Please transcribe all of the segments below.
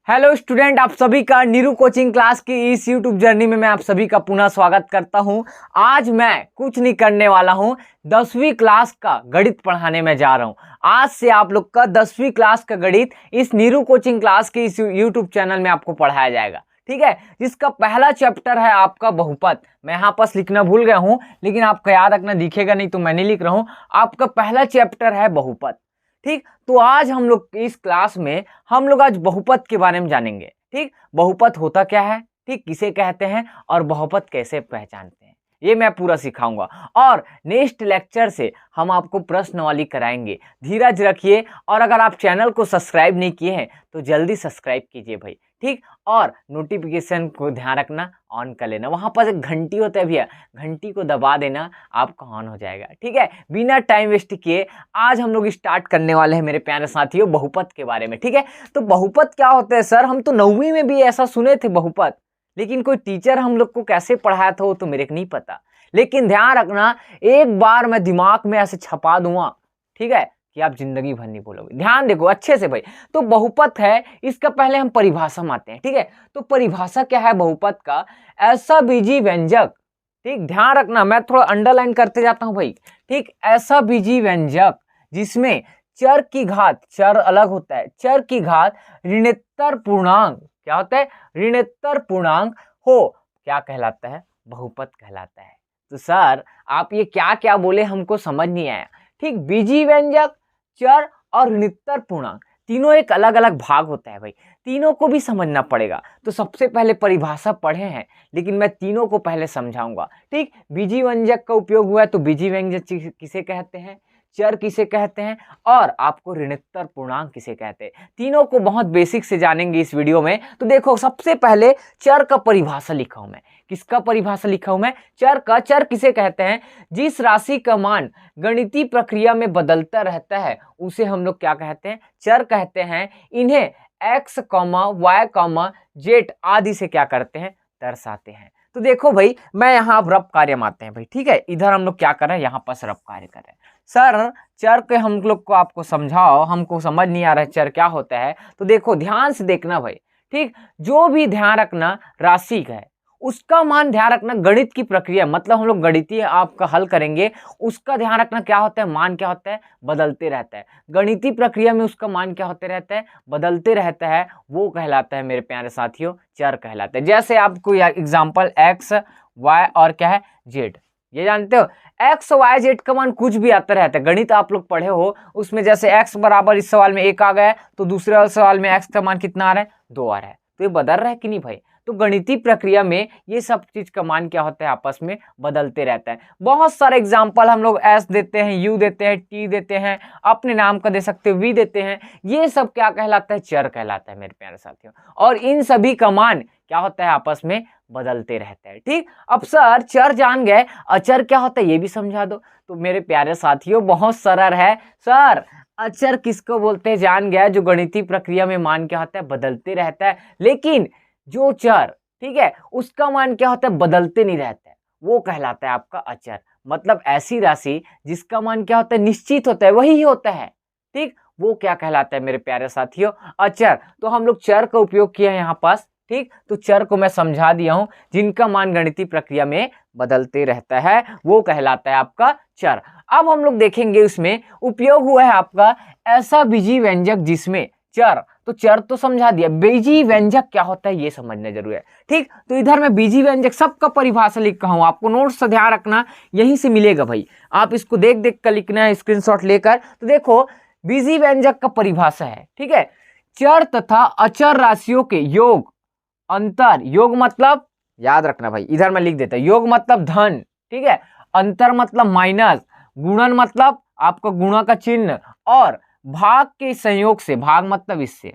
Hello student, आप सभी का नीरू कोचिंग क्लास की इस यूट्यूब जर्नी में मैं आप सभी का पुनः स्वागत करता हूं। आज मैं कुछ नहीं करने वाला हूं, 10वीं क्लास का गणित पढ़ाने में जा रहा हूं। आज से आप लोग का 10वीं क्लास का गणित इस नीरू कोचिंग क्लास के इस यूट्यूब चैनल में आपको पढ़ाया जाएगा, ठीक है। जिसका पहला चैप्टर है आपका बहुपद। मैं यहाँ पास लिखना भूल गया हूँ, लेकिन आपका याद रखना, दिखेगा नहीं तो मैं नहीं लिख रहा हूँ। आपका पहला चैप्टर है बहुपद, ठीक। तो आज हम लोग इस क्लास में हम लोग आज बहुपद के बारे में जानेंगे, ठीक। बहुपद होता क्या है, ठीक, किसे कहते हैं और बहुपद कैसे पहचानते हैं, ये मैं पूरा सिखाऊंगा। और नेक्स्ट लेक्चर से हम आपको प्रश्नवाली कराएंगे। धीरज रखिए, और अगर आप चैनल को सब्सक्राइब नहीं किए हैं तो जल्दी सब्सक्राइब कीजिए भाई, ठीक। और नोटिफिकेशन को ध्यान रखना, ऑन कर लेना। वहां पर एक घंटी होता है भैया, घंटी को दबा देना, आपका ऑन हो जाएगा, ठीक है। बिना टाइम वेस्ट किए आज हम लोग स्टार्ट करने वाले हैं मेरे प्यारे साथियों बहुपद के बारे में, ठीक है। तो बहुपद क्या होता है सर? हम तो 9वीं में भी ऐसा सुने थे बहुपद, लेकिन कोई टीचर हम लोग को कैसे पढ़ाया था वो तो मेरे को नहीं पता। लेकिन ध्यान रखना, एक बार मैं दिमाग में ऐसे छपा दूंगा, ठीक है, कि आप जिंदगी भर नहीं बोलोगे। ध्यान देखो अच्छे से भाई। तो बहुपद है, इसका पहले हम परिभाषा में आते हैं, ठीक है। तो परिभाषा क्या है बहुपद का? ऐसा बीजी व्यंजक, ठीक, ध्यान रखना, मैं थोड़ा अंडरलाइन करते जाता हूं भाई, ठीक। ऐसा बीजी व्यंजक जिसमें चर की घात, चर अलग होता है, चर की घात ऋणोत्तर पूर्णांक, क्या होता है? ऋणोत्तर पूर्णांक हो, क्या कहलाता है? बहुपद कहलाता है। तो सर आप ये क्या क्या बोले, हमको समझ नहीं आया, ठीक। बीजी व्यंजक, चर और ऋणोत्तर पूर्णांक, तीनों एक अलग अलग भाग होता है भाई, तीनों को भी समझना पड़ेगा। तो सबसे पहले परिभाषा पढ़े हैं, लेकिन मैं तीनों को पहले समझाऊंगा, ठीक। बीजी व्यंजक का उपयोग हुआ है तो बीजी व्यंजक किसे कहते हैं, चर किसे कहते हैं, और आपको ऋणोत्तर पूर्णांक किसे कहते हैं, तीनों को बहुत बेसिक से जानेंगे इस वीडियो में। तो देखो सबसे पहले चर का परिभाषा लिखा हूं मैं। किसका परिभाषा लिखा हूं मैं? चर का। चर किसे कहते हैं? जिस राशि का मान गणितीय प्रक्रिया में बदलता रहता है उसे हम लोग क्या कहते हैं? चर कहते हैं। इन्हें x, y, z आदि से क्या करते हैं? दर्शाते हैं। तो देखो भाई, मैं यहाँ रफ कार्य में आते हैं भाई, ठीक है। इधर हम लोग क्या कर रहे हैं, यहाँ पर रफ कार्य कर रहे हैं। सर चर के हम लोग को आपको समझाओ, हमको समझ नहीं आ रहा है चर क्या होता है। तो देखो ध्यान से देखना भाई, ठीक। जो भी ध्यान रखना राशि का है उसका मान ध्यान रखना, गणित की प्रक्रिया मतलब हम लोग गणितीय आपका हल करेंगे, उसका ध्यान रखना क्या होता है? मान क्या होता है? बदलते रहता है। गणितीय प्रक्रिया में उसका मान क्या होते रहता है? बदलते रहता है। वो कहलाता है मेरे प्यारे साथियों चर कहलाता है। जैसे आपको एग्जांपल x, y और क्या है z, ये जानते हो x, y, z का मान कुछ भी आता रहता है। गणित आप लोग पढ़े हो, उसमें जैसे x बराबर इस सवाल में 1 आ गया है तो दूसरे सवाल में x का मान कितना आ रहा है? 2 आ रहा है। तो ये बदल रहा है कि नहीं भाई? तो गणितीय प्रक्रिया में ये सब चीज का मान क्या होता है? आपस में बदलते रहता है। बहुत सारे एग्जाम्पल हम लोग s देते हैं, u देते हैं, t देते हैं, अपने नाम का दे सकते हो v देते हैं। ये सब क्या कहलाता है? चर कहलाता है मेरे प्यारे साथियों। और इन सभी का मान क्या होता है? आपस में बदलते रहता है, ठीक। अब सर चर जान गए, अचर क्या होता है ये भी समझा दो। तो मेरे प्यारे साथियों बहुत सरल है सर। अचर किसको बोलते हैं? जान गया, जो गणितीय प्रक्रिया में मान क्या होता है? बदलते रहता है। लेकिन जो चर, ठीक है, उसका मान क्या होता है? बदलते नहीं रहता है, वो कहलाता है आपका अचर। मतलब ऐसी राशि जिसका मान क्या होता है? निश्चित होता है, वही होता है, ठीक। वो क्या कहलाता है मेरे प्यारे साथियों? अचर। तो हम लोग चर का उपयोग किया है यहाँ पास, ठीक। तो चर को मैं समझा दिया हूं, जिनका मान गणितीय प्रक्रिया में बदलते रहता है वो कहलाता है आपका चर। अब हम लोग देखेंगे उसमें उपयोग हुआ है आपका ऐसा बीजी व्यंजक जिसमें चर। तो चर तो समझा दिया, बीजी व्यंजक क्या होता है ये समझना जरूरी है, ठीक। तो इधर मैं बीजी व्यंजक सबका परिभाषा लिख रहा हूं, आपको नोट्स से ध्यान रखना, यहीं से मिलेगा भाई। आप इसको देख देख कर लिखना है स्क्रीनशॉट लेकर। तो देखो बीजी व्यंजक का परिभाषा है, ठीक है। चर तथा अचर राशियों के योग, अंतर, योग मतलब याद रखना भाई, इधर मैं लिख देता हूं, योग मतलब धन, ठीक है, अंतर मतलब माइनस, गुणन मतलब आपका गुणा का चिन्ह, और भाग के संयोग से, भाग मतलब इससे,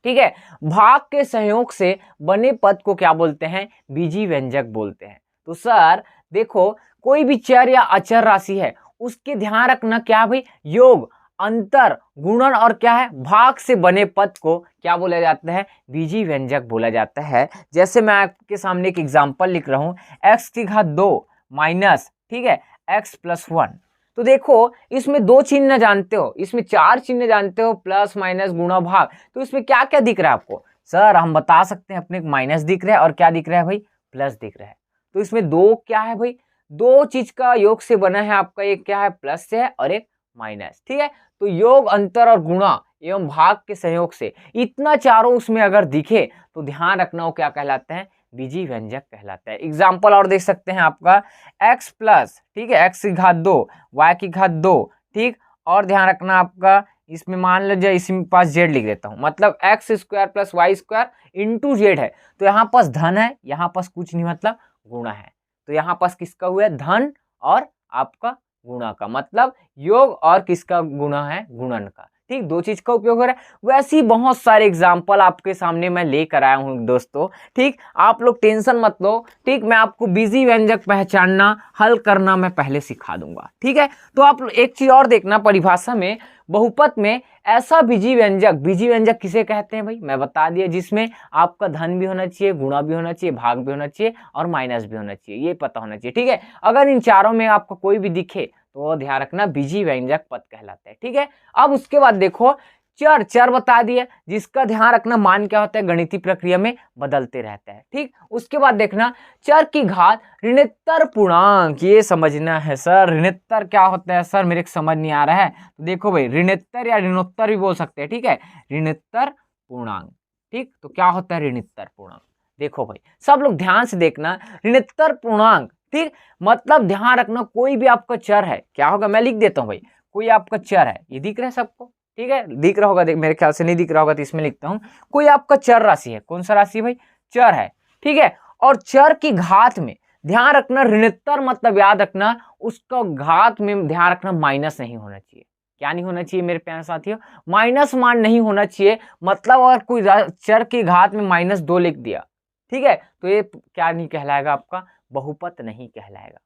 ठीक है, भाग के संयोग से बने पद को क्या बोलते हैं? बीजी व्यंजक बोलते हैं। तो सर देखो कोई भी चर या अचर राशि है उसके ध्यान रखना क्या भाई? योग, अंतर, गुणन और क्या है? भाग से बने पद को क्या बोला जाता है? बीजी व्यंजक बोला जाता है। जैसे मैं आपके सामने एक एग्जांपल लिख रहा हूं, x की घात 2 माइनस, ठीक है, x प्लस 1। तो देखो इसमें 2 चिन्ह जानते हो, इसमें 4 चिन्ह जानते हो, प्लस माइनस गुणा भाग। तो इसमें क्या क्या दिख रहा है आपको? सर हम बता सकते हैं अपने माइनस दिख रहा है और क्या दिख रहा है भाई, प्लस दिख रहा है। तो इसमें दो क्या है भाई, दो चीज का योग से बना है आपका, एक क्या है प्लस से है और एक माइनस, ठीक है। तो योग, अंतर और गुणा एवं भाग के संयोग से इतना चारों उसमें अगर दिखे तो ध्यान रखना वो क्या कहलाते हैं, बीजी व्यंजक कहलाता है। एग्जाम्पल और देख सकते हैं आपका x प्लस, ठीक है, x की घात 2 y की घात 2, ठीक। और ध्यान रखना आपका इसमें मान लीजिए इसमें पास z लिख देता हूं, मतलब x square plus Y square into Z है। तो यहाँ पास धन है, यहाँ पास कुछ नहीं मतलब गुणा है। तो यहाँ पास किसका हुआ है, धन और आपका गुणा का, मतलब योग और किसका गुणा है, गुणन का, ठीक। दो चीज का उपयोग हो रहा है। वैसे ही बहुत सारे एग्जाम्पल आपके सामने मैं लेकर आया हूं दोस्तों, ठीक। आप लोग टेंशन मत लो, ठीक। मैं आपको बीजी व्यंजक पहचानना, हल करना मैं पहले सिखा दूंगा, ठीक है। तो आप एक चीज और देखना, परिभाषा में बहुपद में ऐसा बीजी व्यंजक किसे कहते हैं भाई, मैं बता दिया, जिसमें आपका धन भी होना चाहिए, गुणा भी होना चाहिए, भाग भी होना चाहिए और माइनस भी होना चाहिए, ये पता होना चाहिए, ठीक है। अगर इन चारों में आपको कोई भी दिखे तो ध्यान रखना बीजी व्यंजक पद कहलाता है, ठीक है। अब उसके बाद देखो चर बता दिए, जिसका ध्यान रखना मान क्या होता है, गणितीय प्रक्रिया में बदलते रहता है, ठीक। उसके बाद देखना चर की घात ऋणोत्तर पूर्णांक, ये समझना है सर, ऋणोत्तर क्या होता है सर, मेरे को समझ नहीं आ रहा है। तो देखो भाई ऋणोत्तर या ऋणोत्तर भी बोल सकते हैं, ठीक है, ऋणोत्तर पूर्णांक, ठीक। तो क्या होता है ऋणोत्तर पूर्णांक, देखो भाई सब लोग ध्यान से देखना, ऋणोत्तर पूर्णांक, ठीक। मतलब ध्यान रखना कोई भी आपका चर है, क्या होगा, मैं लिख देता हूं भाई, कोई आपका चर है, ये दिख रहा है सबको, ठीक है, दिख रहा होगा, मेरे ख्याल से नहीं दिख रहा होगा तो इसमें लिखता हूं, कोई आपका चर राशि है, कौन सा राशि भाई, चर है, ठीक है। और चर की घात में ध्यान रखना ऋणोत्तर, मतलब याद रखना उसका घात में ध्यान रखना माइनस नहीं होना चाहिए। क्या नहीं होना चाहिए मेरे प्यारे साथियों, माइनस मान नहीं होना चाहिए। मतलब अगर कोई चर की घात में -2 लिख दिया, ठीक है, तो ये क्या नहीं कहलाएगा, आपका बहुपद नहीं कहलाएगा,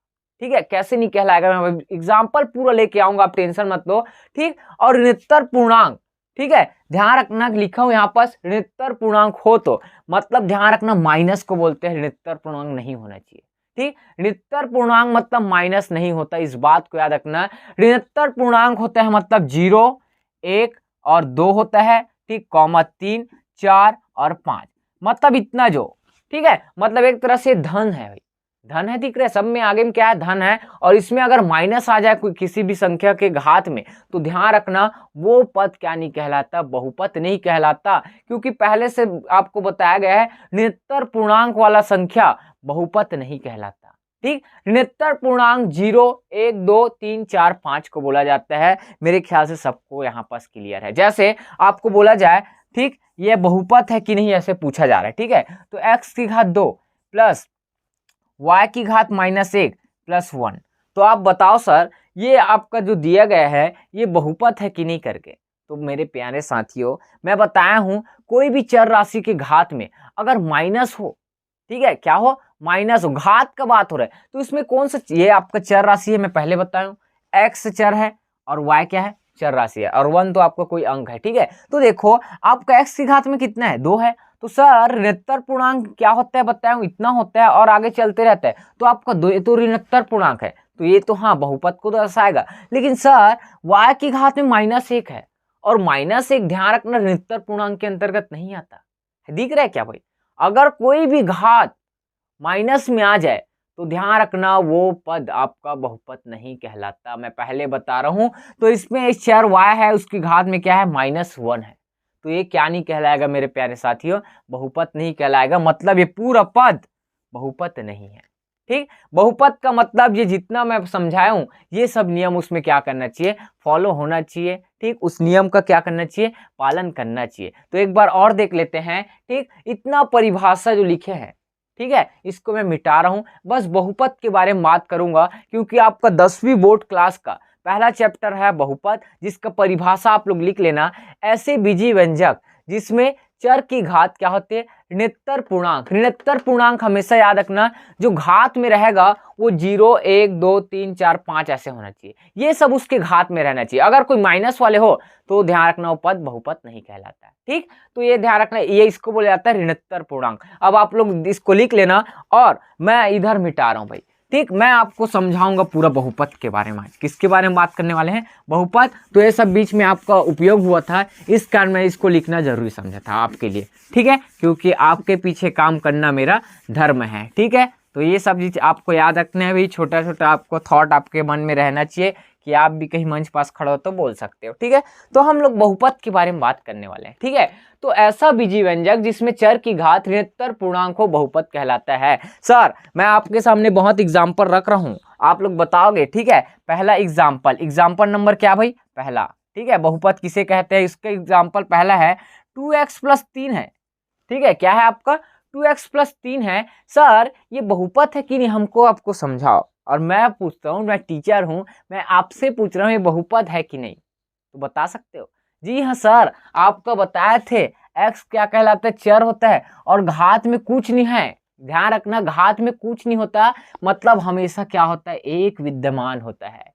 ठीक है। कैसे नहीं कहलाएगा, मैं एग्जाम्पल पूरा लेके आऊंगा, आप टेंशन मत लो, ठीक। और ऋणोत्तर पूर्णांक, ठीक है, ध्यान रखना लिखा हूं यहाँ पास ऋणोत्तर पूर्णांक हो तो मतलब ध्यान रखना माइनस को बोलते हैं, ऋणोत्तर पूर्णांक नहीं होना चाहिए, ठीक। ऋणोत्तर पूर्णांक मतलब माइनस नहीं होता, इस बात को याद रखना। ऋणोत्तर पूर्णांक होता है मतलब 0, 1 और 2 होता है, ठीक, कॉमा 3, 4 और 5, मतलब इतना जो, ठीक है, मतलब एक तरह से धन है भाई, धन है, दिख रहा है सब में, आगे में क्या है, धन है। और इसमें अगर माइनस आ जाए कोई किसी भी संख्या के घात में तो ध्यान रखना वो पद क्या नहीं कहलाता, बहुपद नहीं कहलाता, क्योंकि पहले से आपको बताया गया है ऋणोत्तर पूर्णांक वाला संख्या बहुपद नहीं कहलाता, ठीक। ऋणोत्तर पूर्णांक 0, 1, 2, 3, 4, 5 को बोला जाता है। मेरे ख्याल से सबको यहाँ पास क्लियर है। जैसे आपको बोला जाए, ठीक, ये बहुपद है कि नहीं ऐसे पूछा जा रहा है, ठीक है, तो x की घात 2 प्लस y की घात -1 प्लस 1, तो आप बताओ सर ये आपका जो दिया गया है ये बहुपद है कि नहीं करके। तो मेरे प्यारे साथियों मैं बताया हूं कोई भी चर राशि के घात में अगर माइनस हो, ठीक है, क्या हो, माइनस हो, घात का बात हो रहा है, तो इसमें कौन सा, ये आपका चर राशि है, मैं पहले बताया हूं, x चर है और y क्या है, चर राशि है, और 1 तो आपका कोई अंक है, ठीक है। तो देखो आपका x की घात में कितना है, 2 है, तो सर ऋणोत्तर पूर्णांक क्या होता है बताया हूं, इतना होता है और आगे चलते रहता है, तो आपका 2 तो ऋणोत्तर पूर्णांक है, तो ये तो हाँ बहुपद को दर्शाएगा। लेकिन सर y की घात में -1 है, और -1 ध्यान रखना ऋणोत्तर पूर्णांक के अंतर्गत नहीं आता, दिख रहा है क्या भाई। अगर कोई भी घात माइनस में आ जाए तो ध्यान रखना वो पद आपका बहुपद नहीं कहलाता, मैं पहले बता रहा हूं। तो इसमें इस चर y है उसकी घात में क्या है, -1 है, तो ये क्या नहीं कहलाएगा मेरे प्यारे साथियों, बहुपद नहीं कहलाएगा, मतलब ये पूरा पद बहुपद नहीं है, ठीक। बहुपद का मतलब ये जितना मैं समझाया हूं ये सब नियम उसमें क्या करना चाहिए, फॉलो होना चाहिए, ठीक, उस नियम का क्या करना चाहिए, पालन करना चाहिए। तो एक बार और देख लेते हैं, ठीक, इतना परिभाषा जो लिखे हैं, ठीक है, इसको मैं मिटा रहा हूं, बस बहुपद के बारे में बात करूंगा, क्योंकि आपका 10वीं बोर्ड क्लास का पहला चैप्टर है बहुपद, जिसका परिभाषा आप लोग लिख लेना, ऐसे बीजी व्यंजक जिसमें चर की घात क्या होती है, ऋणोत्तर पूर्णांक। ऋणोत्तर पूर्णांक हमेशा याद रखना जो घात में रहेगा वो 0, 1, 2, 3, 4, 5 ऐसे होना चाहिए, ये सब उसके घात में रहना चाहिए। अगर कोई माइनस वाले हो तो ध्यान रखना वो पद बहुपद नहीं कहलाता है, ठीक। तो ये ध्यान रखना, ये इसको बोला जाता है ऋणोत्तर पूर्णांक। अब आप लोग इसको लिख लेना और मैं इधर मिटा रहा हूं भाई, ठीक, मैं आपको समझाऊंगा पूरा बहुपद के बारे में। किसके बारे में बात करने वाले हैं? बहुपद। तो ये सब बीच में आपका उपयोग हुआ था, इस कारण मैं इसको लिखना जरूरी समझा था आपके लिए, ठीक है, क्योंकि आपके पीछे काम करना मेरा धर्म है, ठीक है। तो ये सब चीज आपको याद रखना है भाई, छोटा छोटा आपको थॉट आपके मन में रहना चाहिए कि आप भी कहीं मंच पास खड़े हो तो बोल सकते हो, ठीक है। तो हम लोग बहुपद के बारे में बात करने वाले हैं, ठीक है। तो ऐसा बीजी व्यंजक जिसमें चर की घात ऋणात्तर पूर्णांक हो बहुपद कहलाता है। सर मैं आपके सामने बहुत एग्जाम्पल रख रहा हूँ, आप लोग बताओगे, ठीक है। पहला एग्जाम्पल नंबर क्या भाई? पहला, ठीक है। बहुपद किसे कहते हैं? इसका एग्जाम्पल पहला है 2x + 3 है, ठीक है। क्या है आपका? 2x + 3 है। सर ये बहुपद है कि नहीं, हमको आपको समझाओ। और मैं पूछता हूँ, मैं टीचर हूँ, मैं आपसे पूछ रहा हूँ ये बहुपद है कि नहीं, तो बता सकते हो? जी हाँ सर, आपको बताए थे x क्या कहलाता है? चर होता है, और घात में कुछ नहीं है। ध्यान रखना, घात में कुछ नहीं होता, मतलब हमेशा क्या होता है? एक विद्यमान होता है।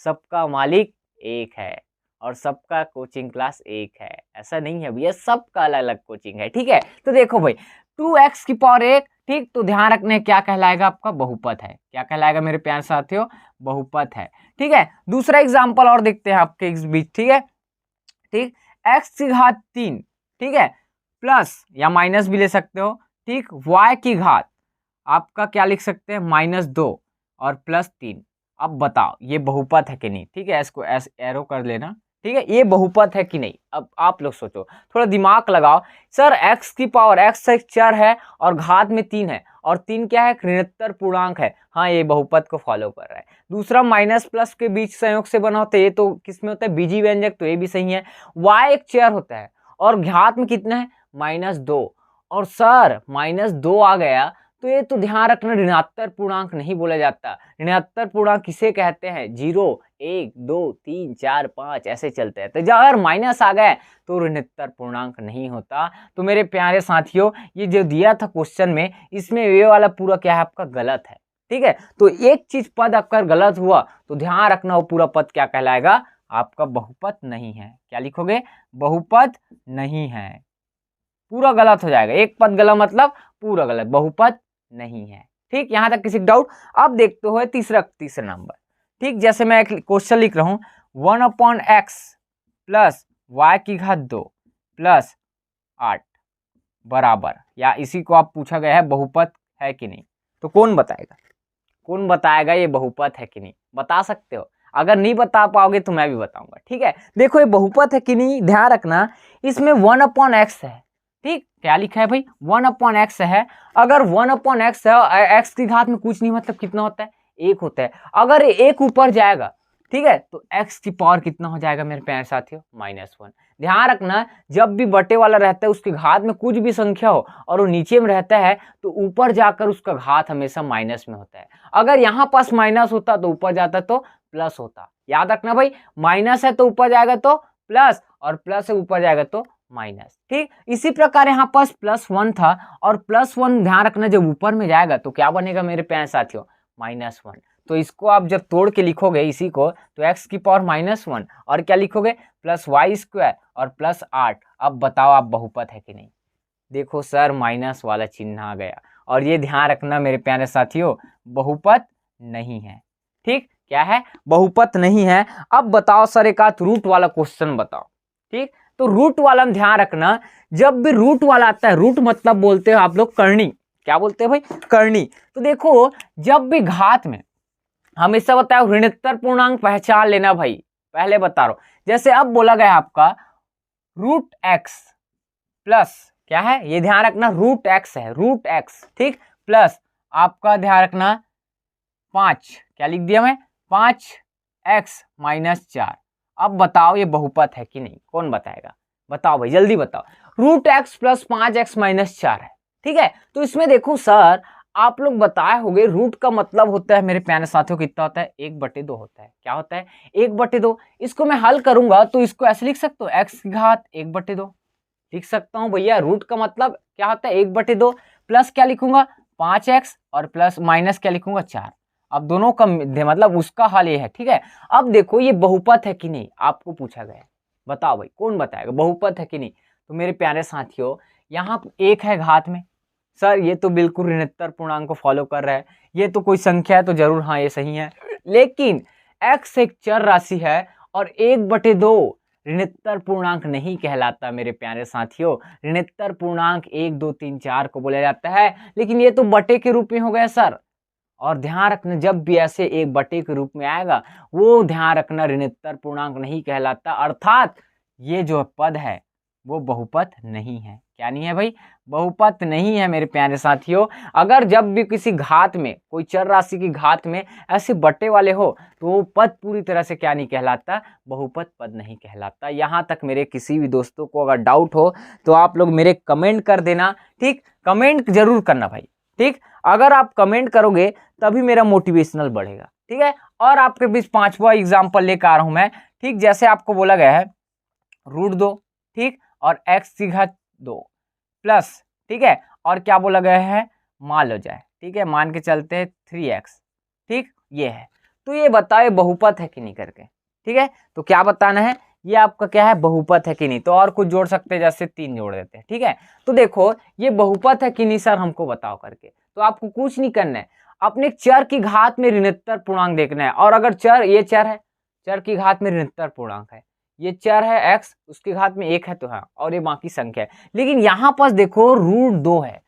सबका मालिक एक है और सबका कोचिंग क्लास एक है, ऐसा नहीं है भैया, सबका अलग अलग कोचिंग है, ठीक है। तो देखो भाई 2x की पावर 1, ठीक, तो ध्यान रखने क्या कहलाएगा? आपका बहुपद है। क्या कहलाएगा मेरे प्यारे साथियों? बहुपद है, ठीक है। दूसरा एग्जाम्पल और देखते हैं आपके इस बीच, ठीक है। ठीक, x की घात 3, ठीक है, प्लस या माइनस भी ले सकते हो, ठीक। y की घात आपका क्या लिख सकते हैं? -2 और +3। अब बताओ ये बहुपद है कि नहीं, ठीक है। इसको ऐसे एरो कर लेना, ठीक है। ये बहुपद है कि नहीं? अब आप लोग सोचो, थोड़ा दिमाग लगाओ। सर x की पावर, x एक चर है और घात में 3 है, और 3 क्या है? ऋणात्तर पूर्णांक है। हाँ, ये बहुपद को फॉलो कर रहा है। दूसरा माइनस प्लस के बीच संयोग से बना होता है, ये तो किसमें होता है? बीजी व्यंजक, तो ये भी सही है। y एक चर होता है और घात में कितना है? -2, और सर -2 आ गया तो ये तो ध्यान रखना ऋणात्तर पूर्णांक नहीं बोला जाता। ऋणात्तर पूर्णांक किसे कहते हैं? 0, 1, 2, 3, 4, 5 ऐसे चलते हैं। तो जब अगर माइनस आ गए तो ऋणात्तर पूर्णांक नहीं होता। तो मेरे प्यारे साथियों, ये जो दिया था क्वेश्चन में, इसमें ये वाला पूरा क्या है? आपका गलत है, ठीक है। तो एक चीज पद अगर गलत हुआ तो ध्यान रखना वो पूरा पद क्या कहलाएगा? आपका बहुपद नहीं है। क्या लिखोगे? बहुपद नहीं है, पूरा गलत हो जाएगा। एक पद गलत मतलब पूरा गलत, बहुपद नहीं है, ठीक। यहां तक किसी डाउट? अब देखते हो तीसरा नंबर, ठीक। जैसे मैं एक क्वेश्चन लिख रहा हूं, 1/x + y की घात 2 + 8 बराबर, या इसी को आप पूछा गया है बहुपद है कि नहीं, तो कौन बताएगा? कौन बताएगा ये बहुपद है कि नहीं? बता सकते हो? अगर नहीं बता पाओगे तो मैं भी बताऊंगा, ठीक है। देखो ये बहुपद है कि नहीं, ध्यान रखना, इसमें 1/x है, ठीक। क्या लिखा है भाई? 1/x है। अगर 1/x है, x की घात में कुछ नहीं, मतलब कितना होता है? 1 होता है। अगर 1 ऊपर जाएगा, ठीक है, तो x की पावर कितना हो जाएगा मेरे प्यारे साथियों? -1। ध्यान रखना, जब भी बटे वाला रहता है उसके घात में कुछ भी संख्या हो और वो नीचे में रहता है तो ऊपर जाकर उसका घात हमेशा माइनस में होता है। अगर यहाँ पास माइनस होता तो ऊपर जाता तो प्लस होता। याद रखना भाई, माइनस है तो ऊपर जाएगा तो प्लस, और प्लस है ऊपर जाएगा तो माइनस, ठीक। इसी प्रकार यहाँ पास +1 था, और +1 ध्यान रखना जब ऊपर में जाएगा तो क्या बनेगा मेरे प्यारे साथियों? -1। तो इसको आप जब तोड़ के लिखोगे इसी को, तो x की पावर -1 और क्या लिखोगे? +y² और +8। अब बताओ आप बहुपद है कि नहीं? देखो सर, माइनस वाला चिन्ह आ गया, और ये ध्यान रखना मेरे प्यारे साथियों, बहुपद नहीं है, ठीक। क्या है? बहुपद नहीं है। अब बताओ सर, एक आध रूट वाला क्वेश्चन बताओ, ठीक। तो रूट वाला में ध्यान रखना, जब भी रूट वाला आता है, रूट मतलब बोलते हो आप लोग करनी। क्या बोलते हैं भाई? करनी। तो देखो, जब भी घात में हमेशा बताओ ऋणात्तर पूर्णांक पहचान लेना भाई, पहले बता रहा हूं। जैसे अब बोला गया आपका √x प्लस, क्या है ये ध्यान रखना, √x है, √x, ठीक, प्लस आपका ध्यान रखना 5, क्या लिख दिया मैं? 5x - 4। अब बताओ ये बहुपद है कि नहीं? कौन बताएगा? बताओ भाई, जल्दी बताओ। √x + 5x - 4 है, ठीक है। तो इसमें देखो सर, आप लोग बताए होंगे, रूट का मतलब होता है मेरे प्यारे साथियों कितना होता है? 1/2 होता है। क्या होता है? 1/2। इसको मैं हल करूंगा तो इसको ऐसे लिख सकते हो, x की घात 1/2 लिख सकता हूं भैया। रूट का मतलब क्या होता है? 1/2, प्लस क्या लिखूंगा? 5x, और प्लस माइनस क्या लिखूंगा? 4। अब दोनों का मतलब उसका हल ये है, ठीक है। अब देखो ये बहुपद है कि नहीं, आपको पूछा गया है, बताओ भाई कौन बताएगा बहुपद है कि नहीं? तो मेरे प्यारे साथियों, यहाँ 1 है घात में, सर ये तो बिल्कुल ऋणोत्तर पूर्णांक को फॉलो कर रहा है, ये तो कोई संख्या है तो जरूर हाँ ये सही है, लेकिन x एक चर राशि है और 1/2 ऋणोत्तर पूर्णांक नहीं कहलाता मेरे प्यारे साथियों। ऋणोत्तर पूर्णांक 1 2 3 4 को बोला जाता है, लेकिन ये तो बटे के रूप में हो गया सर। और ध्यान रखना जब भी ऐसे एक बटे के रूप में आएगा वो ध्यान रखना ऋणोत्तर पूर्णांक नहीं कहलाता, अर्थात ये जो पद है वो बहुपद नहीं है। क्या नहीं है भाई? बहुपद नहीं है मेरे प्यारे साथियों। अगर जब भी किसी घात में, कोई चर राशि की घात में ऐसे बट्टे वाले हो तो वो पद पूरी तरह से क्या नहीं कहलाता? बहुपद पद नहीं कहलाता। यहाँ तक मेरे किसी भी दोस्तों को अगर डाउट हो तो आप लोग मेरे कमेंट कर देना, ठीक? कमेंट जरूर करना भाई, ठीक? अगर आप कमेंट करोगे तभी मेरा मोटिवेशनल बढ़ेगा, ठीक है? और आपके बीच 5वां एग्जाम्पल लेकर आ रहा हूं मैं, ठीक? जैसे आपको बोला गया है √2, ठीक? और x की घात 2 प्लस, ठीक है? और क्या बोला गया है? मान लो जाए, ठीक है? मान के चलते हैं 3x, ठीक? ये है, तो ये बताए बहुपद है कि नहीं करके, ठीक है? तो क्या बताना है? ये आपका क्या है? बहुपद है कि नहीं। तो और कुछ जोड़ सकते हैं, जैसे 3 जोड़ देते हैं, ठीक है? तो देखो ये बहुपद है कि नहीं सर, हमको बताओ करके। तो आपको कुछ नहीं करना है, अपने चर की घात में ऋणोत्तर पूर्णांक देखना है। और अगर चर, ये चर है, चर की घात में ऋणोत्तर पूर्णांक है, ये चर है x, उसकी घात में 1 है तो हाँ, और ये बाकी संख्या है। लेकिन यहाँ पर देखो √2 है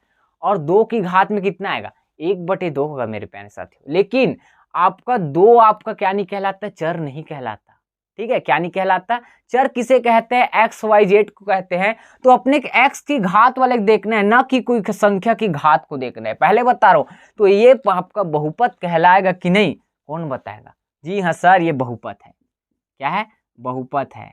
और 2 की घात में कितना आएगा? 1/2 होगा मेरे प्यारे साथियों। लेकिन आपका 2 आपका क्या नहीं कहलाता? चर नहीं कहलाता, ठीक है? क्या नहीं कहलाता? चर किसे कहते हैं? x y z को कहते हैं। तो अपने x की घात वाले देखना है, ना कि कोई संख्या की घात को देखना है, पहले बता रहा हूं। तो ये आपका बहुपद कहलाएगा कि नहीं? कौन बताएगा? जी हाँ सर, ये बहुपद है। क्या है? बहुपद है,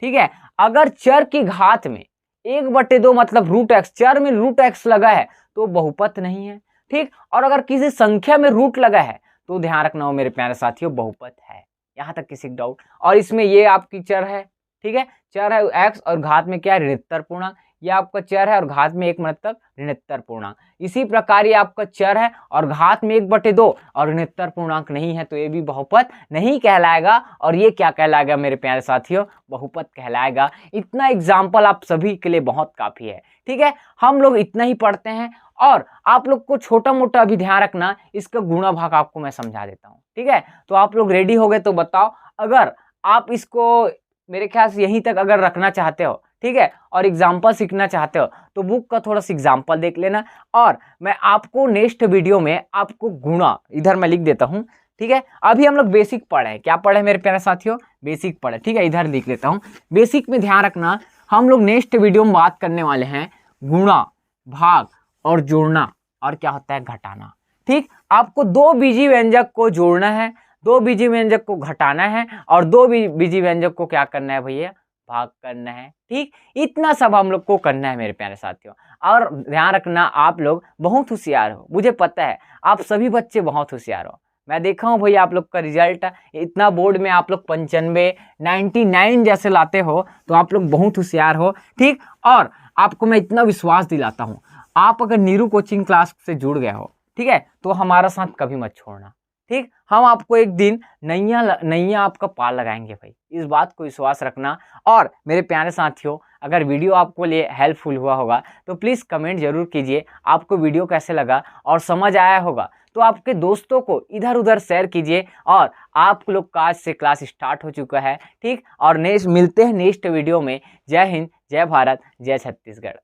ठीक है? अगर चर की घात में 1/2 मतलब √x, चर में √x लगा है तो बहुपद नहीं है, ठीक? और अगर किसी संख्या में रूट लगा है तो ध्यान रखना हो मेरे प्यारे साथियों, बहुपद है। यहां तक किसी डाउट? और इसमें ये आपकी चर है, ठीक है? चर है x और घात में क्या है? ऋणोत्तर पूर्णांक। ये आपका चर है और घात में 1 मतलब ऋणोत्तर पूर्णांक। इसी प्रकार ये आपका चर है और घात में 1/2 और ऋणोत्तर पूर्णांक नहीं है, तो ये भी बहुपद नहीं कहलाएगा। और ये क्या कहलाएगा मेरे प्यारे साथियों? बहुपद कहलाएगा। इतना एग्जाम्पल आप सभी के लिए बहुत काफी है, ठीक है? हम लोग इतना ही पढ़ते हैं और आप लोग को छोटा मोटा अभी ध्यान रखना, इसका गुणा भाग आपको मैं समझा देता हूँ, ठीक है? तो आप लोग रेडी हो गए तो बताओ। अगर आप इसको मेरे ख्याल से यहीं तक अगर रखना चाहते हो, ठीक है, और एग्जाम्पल सीखना चाहते हो तो बुक का थोड़ा सा एग्जाम्पल देख लेना। और मैं आपको नेक्स्ट वीडियो में आपको गुणा, इधर मैं लिख देता हूँ, ठीक है? अभी हम लोग बेसिक पढ़े हैं। क्या पढ़े मेरे प्यारे साथियों? बेसिक पढ़े, ठीक है? इधर लिख लेता हूँ। बेसिक में ध्यान रखना, हम लोग नेक्स्ट वीडियो में बात करने वाले हैं गुणा, भाग और जोड़ना, और क्या होता है? घटाना, ठीक? आपको 2 बीजी व्यंजक को जोड़ना है, 2 बीजी व्यंजक को घटाना है और 2 बीजी व्यंजक को क्या करना है भैया? भाग करना है, ठीक? इतना सब हम लोग को करना है मेरे प्यारे साथियों। और ध्यान रखना, आप लोग बहुत होशियार हो, मुझे पता है आप सभी बच्चे बहुत होशियार हो। मैं देखा हूँ भैया आप लोग का रिजल्ट, इतना बोर्ड में आप लोग 95 99 जैसे लाते हो, तो आप लोग बहुत होशियार हो, ठीक? और आपको मैं इतना विश्वास दिलाता हूँ, आप अगर नीरू कोचिंग क्लास से जुड़ गए हो, ठीक है, तो हमारा साथ कभी मत छोड़ना, ठीक? हम आपको एक दिन नैया आपका पार लगाएंगे भाई, इस बात को विश्वास रखना। और मेरे प्यारे साथियों, अगर वीडियो आपको लिए हेल्पफुल हुआ होगा तो प्लीज़ कमेंट जरूर कीजिए आपको वीडियो कैसे लगा, और समझ आया होगा तो आपके दोस्तों को इधर उधर शेयर कीजिए। और आप लोग का आज से क्लास स्टार्ट हो चुका है, ठीक? और नेक्स्ट मिलते हैं नेक्स्ट वीडियो में। जय हिंद, जय भारत, जय छत्तीसगढ़।